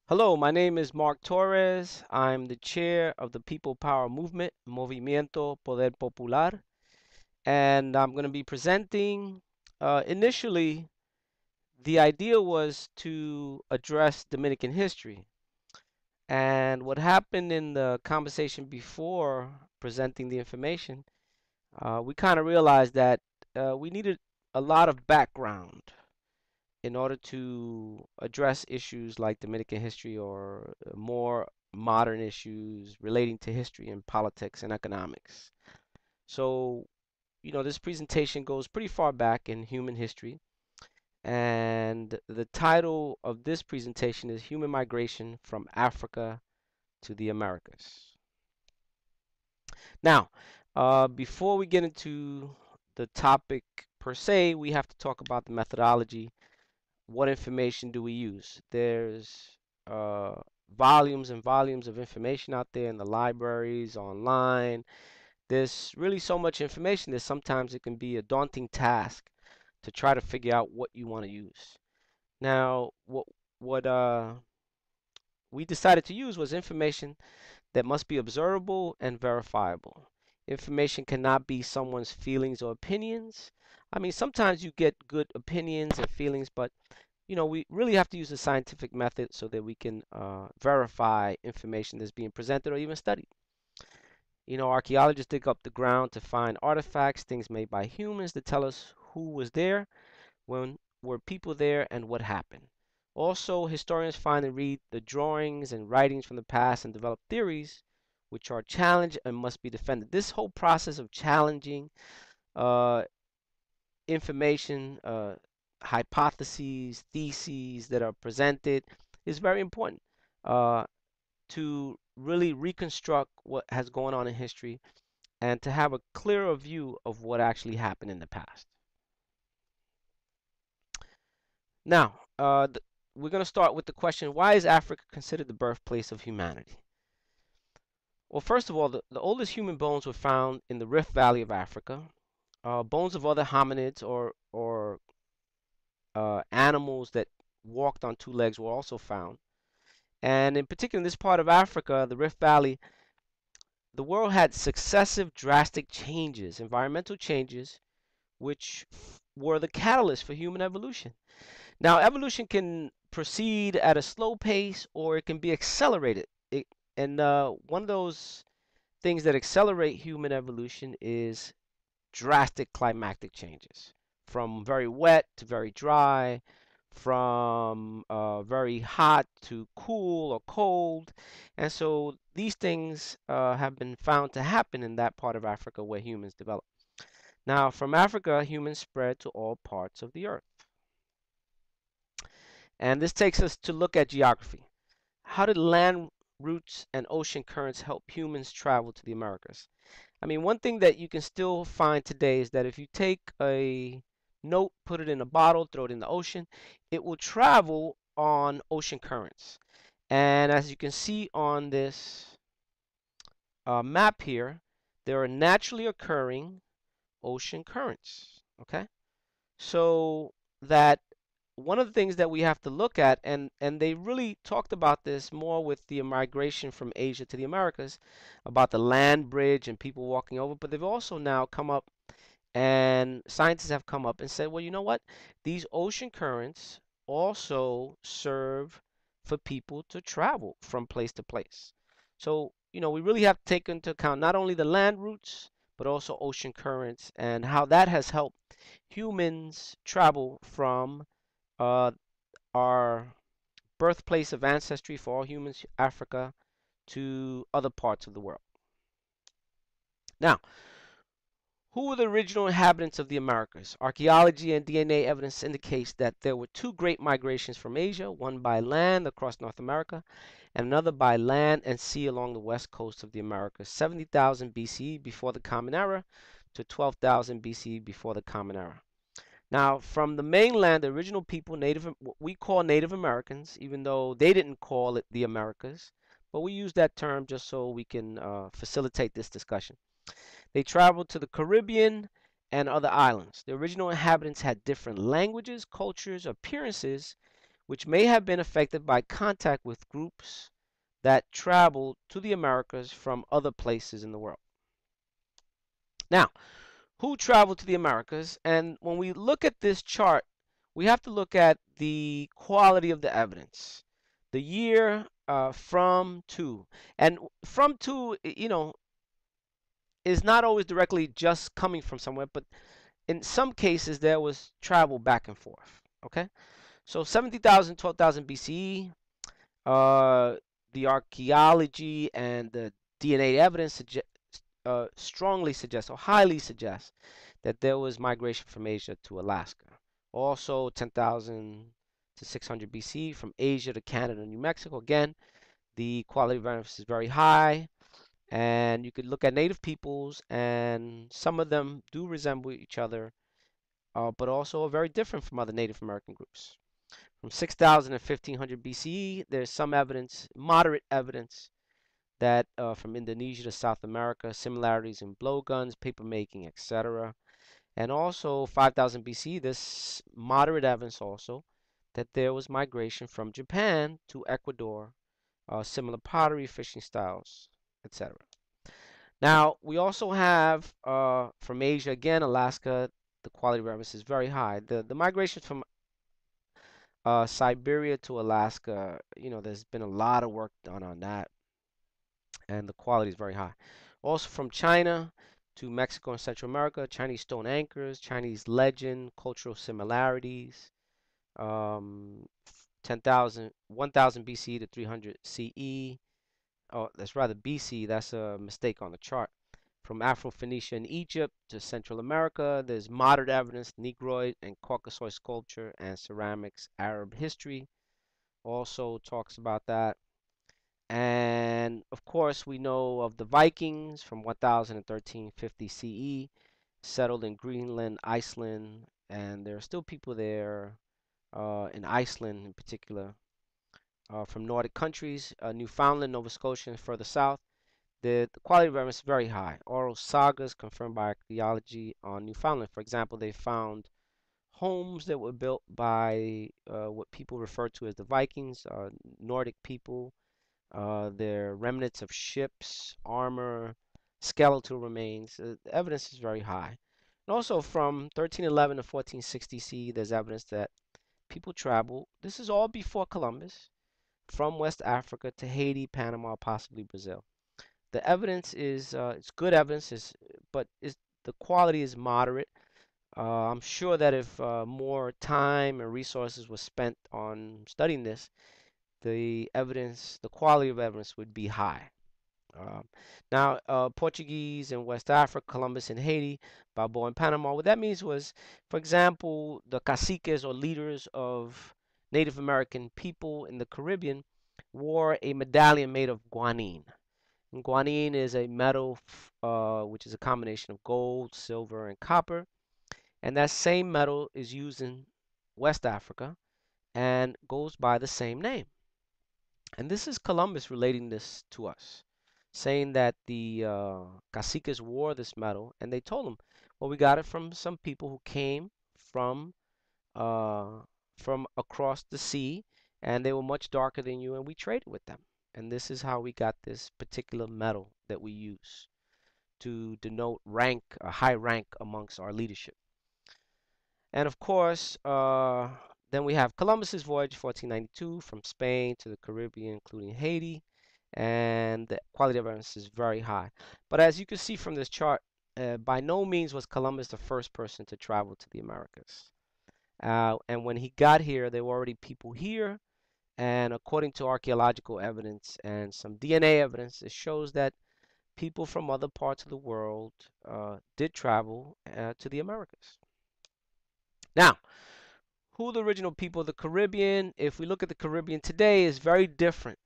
Hello, my name is Mark Torres. I'm the chair of the People Power Movement, Movimiento Poder Popular, and I'm going to be presenting. Initially, the idea was to address Dominican history. And what happened in the conversation before presenting the information, we kind of realized that we needed a lot of background in order to address issues like Dominican history or more modern issues relating to history and politics and economics. So, this presentation goes pretty far back in human history, and the title of this presentation is Human Migration from Africa to the Americas. Now, before we get into the topic per se, we have to talk about the methodology. What information do we use? There's uh, volumes and volumes of information out there in the libraries, online. There's really so much information that sometimes it can be a daunting task to try to figure out what you want to use. Now, what we decided to use was information that must be observable and verifiable. Information cannot be someone's feelings or opinions. I mean, sometimes you get good opinions and feelings, but we really have to use a scientific method so that we can verify information that's being presented or even studied. Archaeologists dig up the ground to find artifacts, things made by humans to tell us who was there, when were people there, and what happened. Also, historians find and read the drawings and writings from the past and develop theories which are challenged and must be defended. This whole process of challenging uh, information, hypotheses, theses that are presented is very important uh, to really reconstruct what has gone on in history and to have a clearer view of what actually happened in the past. Now, we're going to start with the question, why is Africa considered the birthplace of humanity? Well, first of all, the oldest human bones were found in the Rift Valley of Africa. Bones of other hominids or animals that walked on two legs were also found. And in particular, in this part of Africa, the Rift Valley, the world had successive drastic changes, environmental changes, which were the catalyst for human evolution. Now, evolution can proceed at a slow pace or it can be accelerated. And one of those things that accelerate human evolution is drastic climatic changes, from very wet to very dry, from very hot to cool or cold. And so these things have been found to happen in that part of Africa where humans developed. Now, from Africa, humans spread to all parts of the earth. And this takes us to look at geography. How did land routes and ocean currents help humans travel to the Americas? I mean, one thing that you can still find today is that if you take a note, put it in a bottle, throw it in the ocean, it will travel on ocean currents. And as you can see on this map here, there are naturally occurring ocean currents. Okay, so that one of the things that we have to look at, and they really talked about this more with the migration from Asia to the Americas, about the land bridge and people walking over, but they've also now come up and scientists have come up and said, well, you know what? These ocean currents also serve for people to travel from place to place. So, we really have to take into account not only the land routes, but also ocean currents and how that has helped humans travel from uh, our birthplace of ancestry for all humans, Africa, to other parts of the world. Now, who were the original inhabitants of the Americas? Archaeology and DNA evidence indicates that there were two great migrations from Asia, one by land across North America and another by land and sea along the west coast of the Americas, 70,000 BCE before the Common Era to 12,000 BCE before the Common Era. Now, from the mainland, the original people, what we call Native Americans, even though they didn't call it the Americas, but we use that term just so we can facilitate this discussion. They traveled to the Caribbean and other islands. The original inhabitants had different languages, cultures, appearances, which may have been affected by contact with groups that traveled to the Americas from other places in the world. Now, who traveled to the Americas? And when we look at this chart, we have to look at the quality of the evidence, the year from to. And from to, is not always directly just coming from somewhere, but in some cases there was travel back and forth. Okay, so 70,000, 12,000 BCE, the archaeology and the DNA evidence strongly suggests or highly suggests that there was migration from Asia to Alaska. Also, 10,000 to 600 BC from Asia to Canada and New Mexico. Again, the quality of evidence is very high, and you could look at native peoples, and some of them do resemble each other, but also are very different from other Native American groups. From 6,000 to 1500 BCE, there's some evidence, moderate evidence, that from Indonesia to South America, similarities in blowguns, papermaking, etc. And also 5000 BC, this moderate evidence also that there was migration from Japan to Ecuador, similar pottery, fishing styles, etc. Now, we also have from Asia, again, Alaska, the quality of evidence is very high. The migration from Siberia to Alaska, there's been a lot of work done on that, and the quality is very high. Also from China to Mexico and Central America, Chinese stone anchors, Chinese legend, cultural similarities, 10,000, 1000 BC to 300 CE. Oh, that's rather BC. That's a mistake on the chart. From Afro-Phoenicia and Egypt to Central America, there's modern evidence, Negroid and Caucasoid sculpture and ceramics. Arab history also talks about that. And of course, we know of the Vikings from 1013-50 CE, settled in Greenland, Iceland, and there are still people there in Iceland in particular, from Nordic countries, Newfoundland, Nova Scotia, and further south. The quality of evidence is very high. Oral sagas confirmed by archaeology on Newfoundland. For example, they found homes that were built by what people refer to as the Vikings, Nordic people. There are remnants of ships, armor, skeletal remains. The evidence is very high. And also from 1311 to 1460 CE, there's evidence that people traveled. This is all before Columbus, from West Africa to Haiti, Panama, possibly Brazil. The evidence is it's good evidence, but the quality is moderate. I'm sure that if more time and resources were spent on studying this, the evidence, the quality of evidence would be high. Um, Now, Portuguese in West Africa, Columbus in Haiti, Balboa in Panama. What that means was, for example, the caciques or leaders of Native American people in the Caribbean wore a medallion made of guanine. And guanine is a metal which is a combination of gold, silver, and copper. And that same metal is used in West Africa and goes by the same name. And this is Columbus relating this to us, saying that the caciques wore this metal, and they told him, well, we got it from some people who came uh, from across the sea, and they were much darker than you, and we traded with them. And this is how we got this particular metal that we use to denote rank, a high rank amongst our leadership. And of course, then we have Columbus's voyage, 1492, from Spain to the Caribbean, including Haiti, and the quality of evidence is very high. But as you can see from this chart, by no means was Columbus the first person to travel to the Americas. And when he got here, there were already people here, and according to archaeological evidence and some DNA evidence, it shows that people from other parts of the world did travel to the Americas. Now, who are the original people of the Caribbean? If we look at the Caribbean today, is very different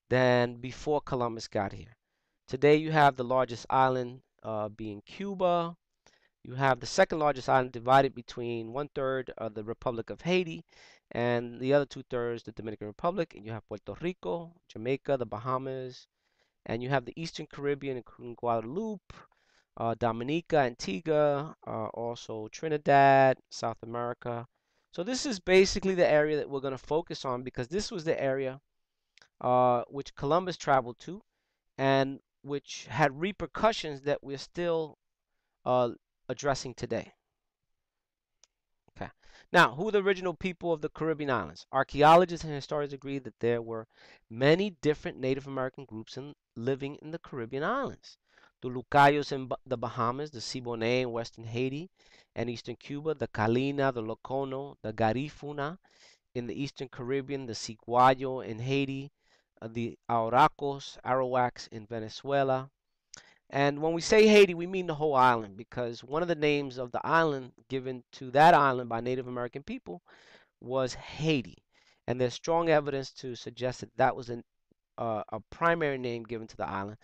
than before Columbus got here. Today, you have the largest island being Cuba. You have the second largest island divided between 1/3 of the Republic of Haiti and the other 2/3 the Dominican Republic. And you have Puerto Rico, Jamaica, the Bahamas, and you have the Eastern Caribbean, including Guadeloupe, Dominica, Antigua, also Trinidad, South America. So this is basically the area that we're going to focus on because this was the area which Columbus traveled to and which had repercussions that we're still uh, addressing today. Okay. Now, who are the original people of the Caribbean islands? Archaeologists and historians agree that there were many different Native American groups living in the Caribbean islands. The Lucayos in the Bahamas, the Siboney in western Haiti and eastern Cuba, the Kalina, the Locono, the Garifuna in the eastern Caribbean, the Siguayo in Haiti, the Auracos, Arawaks in Venezuela, and when we say Haiti, we mean the whole island because one of the names of the island given to that island by Native American people was Haiti. And there's strong evidence to suggest that that was a primary name given to the island.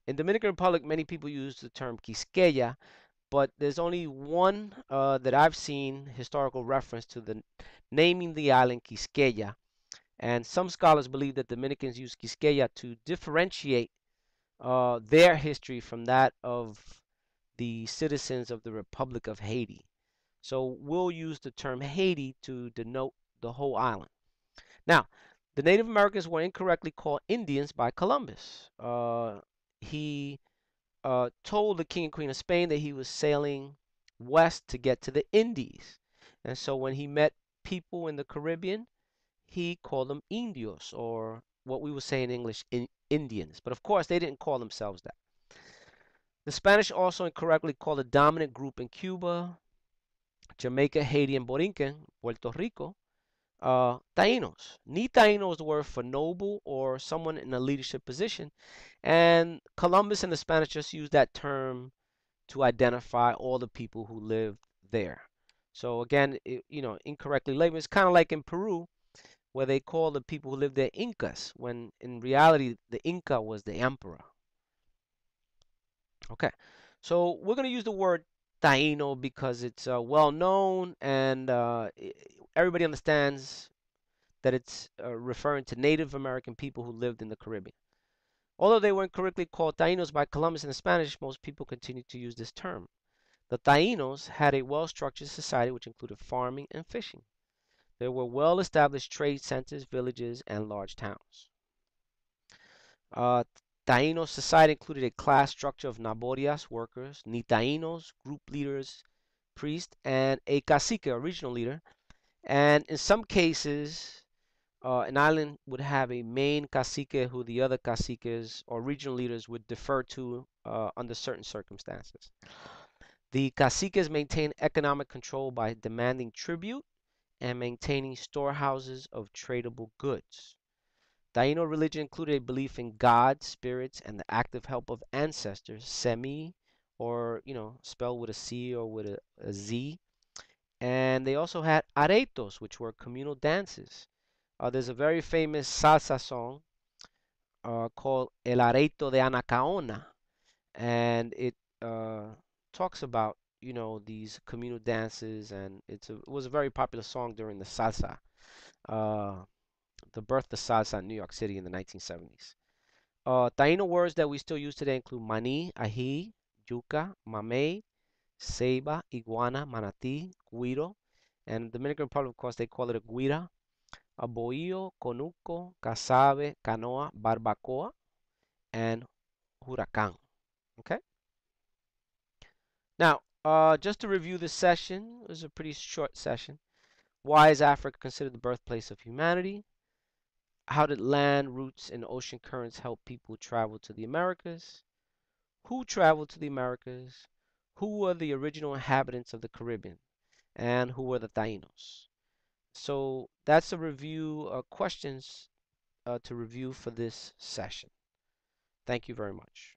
In Dominican Republic, many people use the term Quisqueya, but there's only one that I've seen historical reference to the naming the island Quisqueya. And some scholars believe that Dominicans use Quisqueya to differentiate their history from that of the citizens of the Republic of Haiti. So we'll use the term Haiti to denote the whole island. Now, the Native Americans were incorrectly called Indians by Columbus. He told the King and Queen of Spain that he was sailing west to get to the Indies. And so when he met people in the Caribbean, he called them Indios, or what we would say in English, Indians. But of course, they didn't call themselves that. The Spanish also incorrectly called the dominant group in Cuba, Jamaica, Haiti, and Borinquen, Puerto Rico, Taínos. Ni Taíno is the word for noble or someone in a leadership position, and Columbus and the Spanish just used that term to identify all the people who lived there. So again, incorrectly labeled. It's kind of like in Peru, where they call the people who lived there Incas, when in reality the Inca was the emperor. Okay, so we're going to use the word Taino because it's well known and everybody understands that it's referring to Native American people who lived in the Caribbean. Although they weren't correctly called Tainos by Columbus in Spanish, most people continue to use this term. The Tainos had a well-structured society which included farming and fishing. There were well-established trade centers, villages, and large towns. Uh, Taino society included a class structure of Naborias, workers, Nitainos, group leaders, priests, and a cacique, a regional leader. And in some cases, an island would have a main cacique who the other caciques or regional leaders would defer to under certain circumstances. The caciques maintained economic control by demanding tribute and maintaining storehouses of tradable goods. Taino religion included a belief in God, spirits, and the active help of ancestors, Semi, or spelled with a C or with a Z. And they also had aretos, which were communal dances. There's a very famous salsa song called El Areto de Anacaona, and it talks about these communal dances, and it was a very popular song during the salsa, uh, the birth of salsa in New York City in the 1970s. Taino words that we still use today include mani, ají, yuca, mamey, ceiba, iguana, manatí, guiro, and Dominican Republic, of course, they call it a guira, a bohío, conuco, casabe, canoa, barbacoa, and huracán. Okay. Now, just to review this session, it was a pretty short session. Why is Africa considered the birthplace of humanity? How did land routes and ocean currents help people travel to the Americas? Who traveled to the Americas? Who were the original inhabitants of the Caribbean? And who were the Tainos? So that's a review, questions to review for this session. Thank you very much.